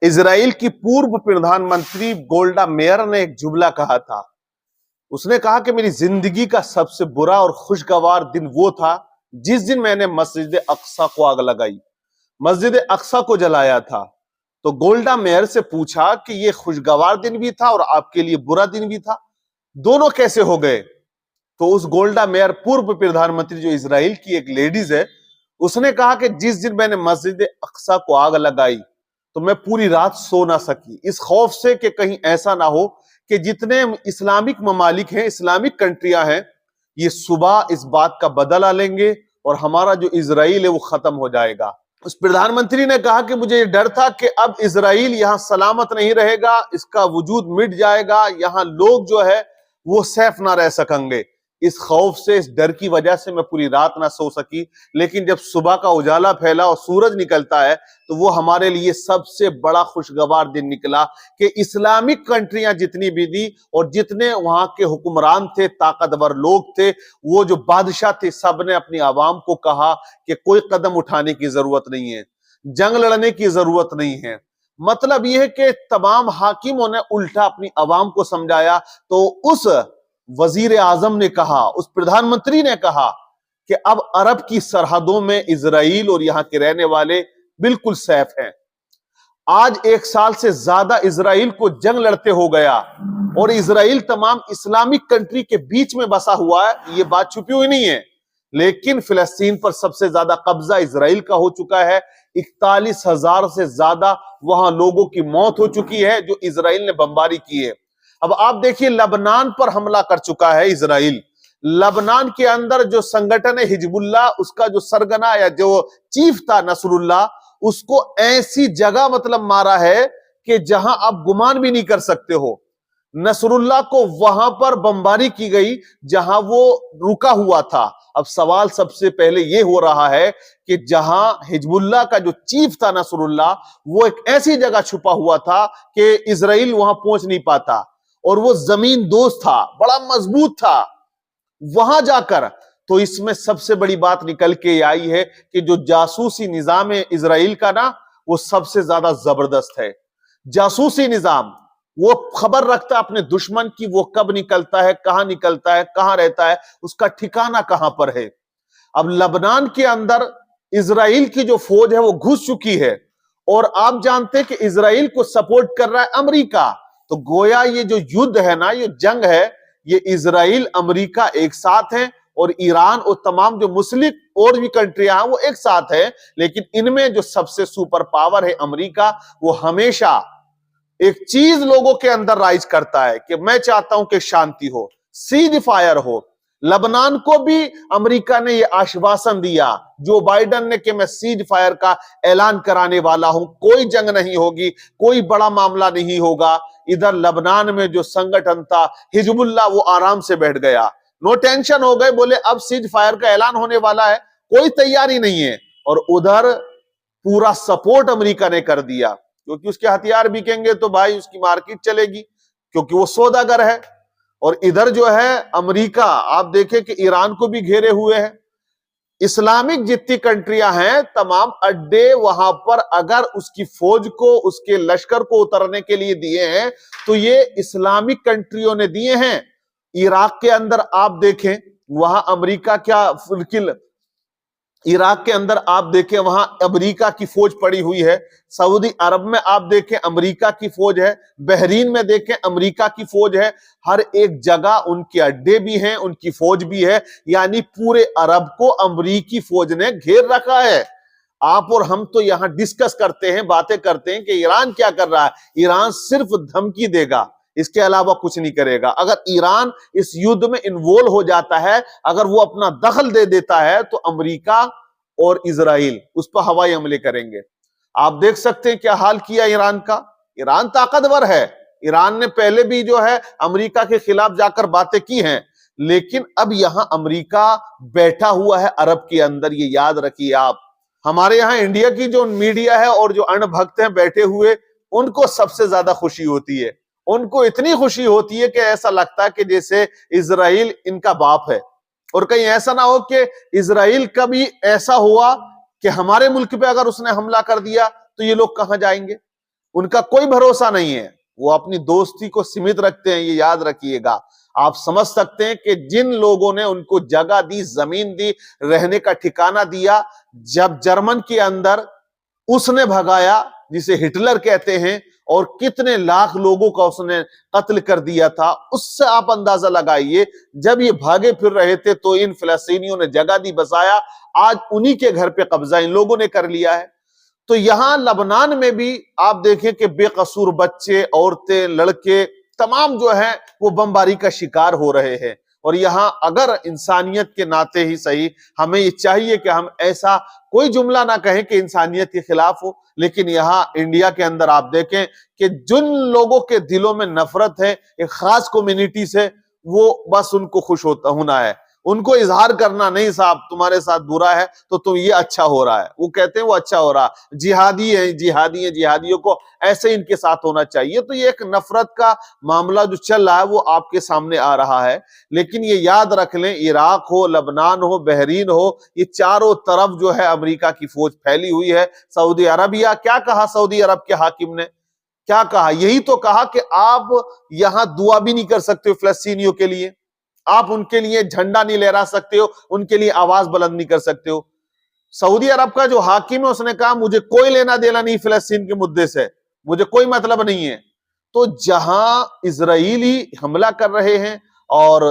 Israel की पूर्व प्रधानमंत्री गोल्डा मेयर ने एक जुमला कहा था। उसने कहा कि मेरी जिंदगी का सबसे बुरा और खुशगवार दिन वो था जिस दिन मैंने मस्जिद अक्सा को आग लगाई, मस्जिद अक्सा को जलाया था। तो गोल्डा मेयर से पूछा कि ये खुशगवार दिन भी था और आपके लिए बुरा दिन भी था, दोनों कैसे हो गए? तो उस गोल्डा मेयर पूर्व प्रधानमंत्री जो इजराइल की एक लेडीज है, उसने कहा कि जिस दिन मैंने मस्जिद अक्सा को आग लगाई तो मैं पूरी रात सो ना सकी, इस खौफ से कि कहीं ऐसा ना हो कि जितने इस्लामिक ममालिक हैं, इस्लामिक कंट्रियां हैं, ये सुबह इस बात का बदला लेंगे और हमारा जो इजराइल है वो खत्म हो जाएगा। उस प्रधानमंत्री ने कहा कि मुझे ये डर था कि अब इजराइल यहां सलामत नहीं रहेगा, इसका वजूद मिट जाएगा, यहां लोग जो है वो सेफ ना रह सकेंगे। इस खौफ से, इस डर की वजह से मैं पूरी रात ना सो सकी। लेकिन जब सुबह का उजाला फैला और सूरज निकलता है तो वो हमारे लिए सबसे बड़ा खुशगवार दिन निकला कि इस्लामिक कंट्रियां जितनी भी थी और जितने वहां के हुक्मरान थे, ताकतवर लोग थे, वो जो बादशाह थे, सबने अपनी आवाम को कहा कि कोई कदम उठाने की जरूरत नहीं है, जंग लड़ने की जरूरत नहीं है। मतलब यह है कि तमाम हाकिमों ने उल्टा अपनी आवाम को समझाया। तो उस वजीर आजम ने कहा, उस प्रधानमंत्री ने कहा कि अब अरब की सरहदों में इजराइल और यहां के रहने वाले बिल्कुल सेफ हैं। आज 1 साल से ज्यादा इजराइल को जंग लड़ते हो गया और इजराइल तमाम इस्लामिक कंट्री के बीच में बसा हुआ है, ये बात छुपी हुई नहीं है। लेकिन फिलिस्तीन पर सबसे ज्यादा कब्जा इजराइल का हो चुका है। 41,000 से ज्यादा वहां लोगों की मौत हो चुकी है जो इजराइल ने बमबारी की है। अब आप देखिए, लबनान पर हमला कर चुका है इजराइल। लबनान के अंदर जो संगठन है हिजबुल्लाह, उसका जो सरगना या जो चीफ था नसरुल्लाह, उसको ऐसी जगह मतलब मारा है कि जहां आप गुमान भी नहीं कर सकते हो। नसरुल्लाह को वहां पर बमबारी की गई जहां वो रुका हुआ था। अब सवाल सबसे पहले यह हो रहा है कि जहां हिजबुल्लाह का जो चीफ था नसरुल्लाह, वो एक ऐसी जगह छुपा हुआ था कि इजराइल वहां पहुंच नहीं पाता और वो जमीन दोस्त था, बड़ा मजबूत था वहां जाकर। तो इसमें सबसे बड़ी बात निकल के आई है कि जो जासूसी निजाम है इजराइल का ना, वो सबसे ज्यादा जबरदस्त है। जासूसी निजाम, वो खबर रखता है अपने दुश्मन की, वो कब निकलता है, कहां रहता है, उसका ठिकाना कहां पर है। अब लबनान के अंदर इजराइल की जो फौज है वो घुस चुकी है और आप जानते हैं कि इजराइल को सपोर्ट कर रहा है अमेरिका। तो गोया ये जो युद्ध है ना, ये जंग है, ये इजराइल अमेरिका एक साथ है और ईरान और तमाम जो मुस्लिम और भी कंट्रियां हैं वो एक साथ है। लेकिन इनमें जो सबसे सुपर पावर है अमेरिका, वो हमेशा एक चीज लोगों के अंदर राइज करता है कि मैं चाहता हूं कि शांति हो, सीज फायर हो। लबनान को भी अमेरिका ने यह आश्वासन दिया, जो बाइडेन ने, कि मैं सीज फायर का ऐलान कराने वाला हूं, कोई जंग नहीं होगी, कोई बड़ा मामला नहीं होगा। इधर लबनान में जो संगठन था हिजबुल्लाह, वो आराम से बैठ गया, नो टेंशन हो गए, बोले अब सीज फायर का ऐलान होने वाला है, कोई तैयारी नहीं है। और उधर पूरा सपोर्ट अमेरिका ने कर दिया, क्योंकि उसके हथियार बिकेंगे तो भाई उसकी मार्केट चलेगी, क्योंकि वो सौदागर है। और इधर जो है अमेरिका, आप देखें कि ईरान को भी घेरे हुए है। इस्लामिक जितनी कंट्रियां हैं, तमाम अड्डे वहां पर अगर उसकी फौज को, उसके लश्कर को उतरने के लिए दिए हैं तो ये इस्लामिक कंट्रियों ने दिए हैं। इराक के अंदर आप देखें, वहां अमेरिका क्या, इराक के अंदर आप देखें वहां अमेरिका की फौज पड़ी हुई है। सऊदी अरब में आप देखें अमेरिका की फौज है। बहरीन में देखें अमेरिका की फौज है। हर एक जगह उनके अड्डे भी हैं, उनकी फौज भी है। यानी पूरे अरब को अमेरिकी फौज ने घेर रखा है। आप और हम तो यहां डिस्कस करते हैं, बातें करते हैं कि ईरान क्या कर रहा है। ईरान सिर्फ धमकी देगा, इसके अलावा कुछ नहीं करेगा। अगर ईरान इस युद्ध में इन्वॉल्व हो जाता है, अगर वो अपना दखल दे देता है, तो अमेरिका और इजराइल उस पर हवाई हमले करेंगे। आप देख सकते हैं क्या हाल किया ईरान का। ईरान ताकतवर है, ईरान ने पहले भी जो है अमेरिका के खिलाफ जाकर बातें की हैं, लेकिन अब यहां अमेरिका बैठा हुआ है अरब के अंदर। ये याद रखिए आप। हमारे यहां इंडिया की जो मीडिया है और जो अण्भक्त हैं बैठे हुए, उनको सबसे ज्यादा खुशी होती है। उनको इतनी खुशी होती है कि ऐसा लगता है कि जैसे इजराइल इनका बाप है। और कहीं ऐसा ना हो कि इजराइल का भी ऐसा हुआ कि हमारे मुल्क पे अगर उसने हमला कर दिया तो ये लोग कहां जाएंगे। उनका कोई भरोसा नहीं है, वो अपनी दोस्ती को सीमित रखते हैं, ये याद रखिएगा। आप समझ सकते हैं कि जिन लोगों ने उनको जगह दी, जमीन दी, रहने का ठिकाना दिया, जब जर्मन के अंदर उसने भगाया जिसे हिटलर कहते हैं, और कितने लाख लोगों का उसने कत्ल कर दिया था, उससे आप अंदाजा लगाइए। जब ये भागे फिर रहे थे तो इन फिलिस्तीनियों ने जगह दी, बसाया, आज उन्हीं के घर पे कब्जा इन लोगों ने कर लिया है। तो यहां लबनान में भी आप देखें कि बेकसूर बच्चे, औरतें, लड़के तमाम जो है वो बमबारी का शिकार हो रहे हैं। और यहां अगर इंसानियत के नाते ही सही हमें ये चाहिए कि हम ऐसा कोई जुमला ना कहें कि इंसानियत के खिलाफ हो, लेकिन यहां इंडिया के अंदर आप देखें कि जिन लोगों के दिलों में नफरत है एक खास कम्युनिटी से, वो बस उनको खुश होना है, उनको इजहार करना नहीं, साहब तुम्हारे साथ बुरा है तो तुम ये अच्छा हो रहा है, वो कहते हैं वो अच्छा हो रहा है, जिहादी है, जिहादी है, जिहादियों को ऐसे इनके साथ होना चाहिए। तो ये एक नफरत का मामला जो चल रहा है वो आपके सामने आ रहा है। लेकिन ये याद रख लें, इराक हो, लबनान हो, बहरीन हो, ये चारों तरफ जो है अमेरिका की फौज फैली हुई है। सऊदी अरबिया, क्या कहा सऊदी अरब के हाकिम ने, क्या कहा? यही तो कहा कि आप यहां दुआ भी नहीं कर सकते हो फिलिस्तीनियों के लिए, आप उनके लिए झंडा नहीं लहरा सकते हो, उनके लिए आवाज बुलंद नहीं कर सकते हो। सऊदी अरब का जो हाकिम है उसने कहा मुझे कोई लेना देना नहीं फिलिस्तीन के मुद्दे से, मुझे कोई मतलब नहीं है। तो जहां इजरायली हमला कर रहे हैं और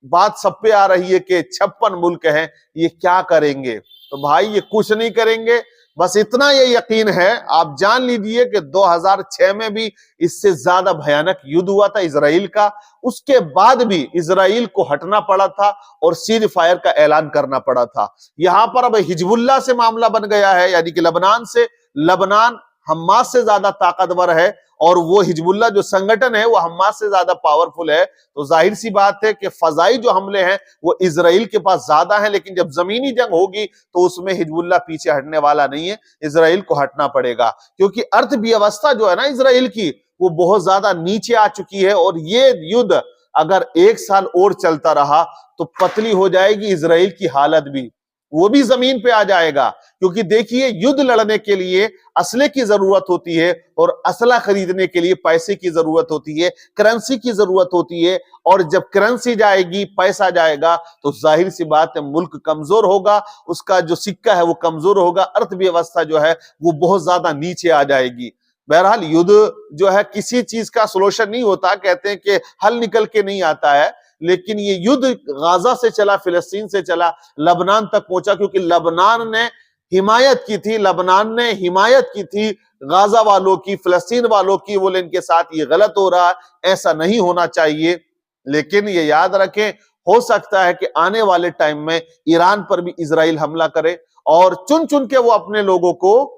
बात सब पे आ रही है कि 56 मुल्क हैं, ये क्या करेंगे? तो भाई ये कुछ नहीं करेंगे, बस इतना ये यकीन है, आप जान लीजिए कि 2006 में भी इससे ज्यादा भयानक युद्ध हुआ था इजराइल का, उसके बाद भी इजराइल को हटना पड़ा था और सीज फायर का ऐलान करना पड़ा था। यहां पर अब हिजबुल्लाह से मामला बन गया है, यानी कि लबनान से। लबनान हमास से ज्यादा ताकतवर है और वो हिजबुल्लाह जो संगठन है वो हमास से ज्यादा पावरफुल है। तो जाहिर सी बात है कि फजाई जो हमले हैं वो इजराइल के पास ज्यादा है, लेकिन जब जमीनी जंग होगी तो उसमें हिजबुल्लाह पीछे हटने वाला नहीं है, इजराइल को हटना पड़ेगा। क्योंकि अर्थव्यवस्था जो है ना इजराइल की, वो बहुत ज्यादा नीचे आ चुकी है और ये युद्ध अगर 1 साल और चलता रहा तो पतली हो जाएगी इजराइल की हालत भी, वो भी जमीन पे आ जाएगा। क्योंकि देखिए, युद्ध लड़ने के लिए असले की जरूरत होती है और असला खरीदने के लिए पैसे की जरूरत होती है, करेंसी की जरूरत होती है। और जब करेंसी जाएगी, पैसा जाएगा, तो जाहिर सी बात है मुल्क कमजोर होगा, उसका जो सिक्का है वो कमजोर होगा, अर्थव्यवस्था जो है वो बहुत ज्यादा नीचे आ जाएगी। बहरहाल युद्ध जो है किसी चीज का सोल्यूशन नहीं होता, कहते हैं कि हल निकल के नहीं आता है, लेकिन ये युद्ध गाजा से चला, फिलिस्तीन से चला, लबनान तक पहुंचा, क्योंकि लबनान ने हिमायत की थी, लबनान ने हिमायत की थी गाजा वालों की, फिलिस्तीन वालों की। बोले इनके साथ ये गलत हो रहा है, ऐसा नहीं होना चाहिए। लेकिन ये याद रखें, हो सकता है कि आने वाले टाइम में ईरान पर भी इजराइल हमला करे और चुन चुन के वो अपने लोगों को,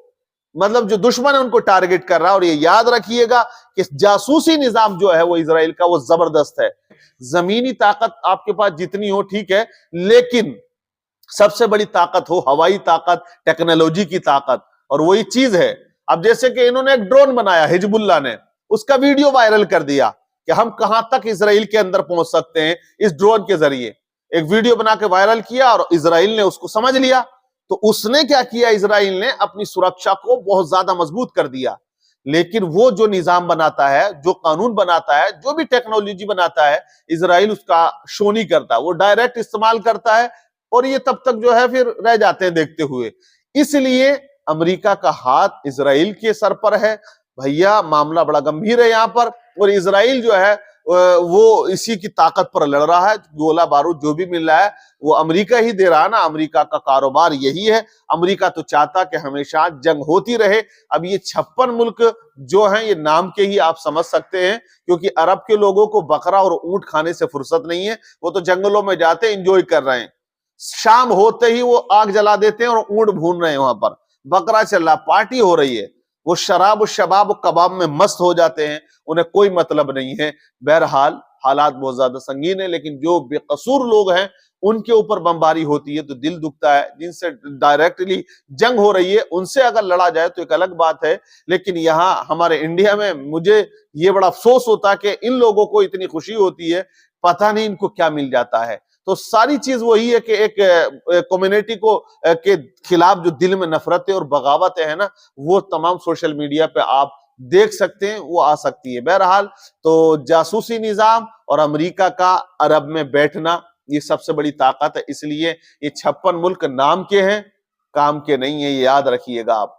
मतलब जो दुश्मन है उनको टारगेट कर रहा है। और ये याद रखिएगा कि जासूसी निजाम जो है वो इजराइल का वो जबरदस्त है। जमीनी ताकत आपके पास जितनी हो ठीक है, लेकिन सबसे बड़ी ताकत हो हवाई ताकत, टेक्नोलॉजी की ताकत, और वही चीज है। अब जैसे कि इन्होंने एक ड्रोन बनाया, हिजबुल्लाह ने उसका वीडियो वायरल कर दिया कि हम कहां तक इजराइल के अंदर पहुंच सकते हैं इस ड्रोन के जरिए। एक वीडियो बना के वायरल किया और इजराइल ने उसको समझ लिया। तो उसने क्या किया, इजराइल ने अपनी सुरक्षा को बहुत ज्यादा मजबूत कर दिया। लेकिन वो जो निजाम बनाता है, जो कानून बनाता है, जो भी टेक्नोलॉजी बनाता है, इजराइल उसका शो नहीं करता, वो डायरेक्ट इस्तेमाल करता है और ये तब तक जो है फिर रह जाते हैं देखते हुए। इसलिए अमेरिका का हाथ इजराइल के सर पर है। भैया मामला बड़ा गंभीर है यहां पर, और इजराइल जो है वो इसी की ताकत पर लड़ रहा है। गोला बारूद जो भी मिल रहा है वो अमेरिका ही दे रहा है ना, अमेरिका का कारोबार यही है। अमेरिका तो चाहता कि हमेशा जंग होती रहे। अब ये 56 मुल्क जो हैं, ये नाम के ही आप समझ सकते हैं, क्योंकि अरब के लोगों को बकरा और ऊंट खाने से फुर्सत नहीं है, वो तो जंगलों में जाते एंजॉय कर रहे हैं। शाम होते ही वो आग जला देते हैं और ऊंट भून रहे हैं, वहां पर बकरा चल रहा, पार्टी हो रही है। वो शराब शबाब कबाब में मस्त हो जाते हैं, उन्हें कोई मतलब नहीं है। बहरहाल हालात बहुत ज्यादा संगीन है, लेकिन जो बेकसूर लोग हैं उनके ऊपर बमबारी होती है तो दिल दुखता है। जिनसे डायरेक्टली जंग हो रही है उनसे अगर लड़ा जाए तो एक अलग बात है। लेकिन यहाँ हमारे इंडिया में मुझे ये बड़ा अफसोस होता है कि इन लोगों को इतनी खुशी होती है, पता नहीं इनको क्या मिल जाता है। तो सारी चीज वही है कि एक कम्युनिटी को के खिलाफ जो दिल में नफरतें और बगावतें है ना, वो तमाम सोशल मीडिया पे आप देख सकते हैं वो आ सकती है। बहरहाल तो जासूसी निजाम और अमेरिका का अरब में बैठना ये सबसे बड़ी ताकत है, इसलिए ये 56 मुल्क नाम के हैं, काम के नहीं है, ये याद रखिएगा आप।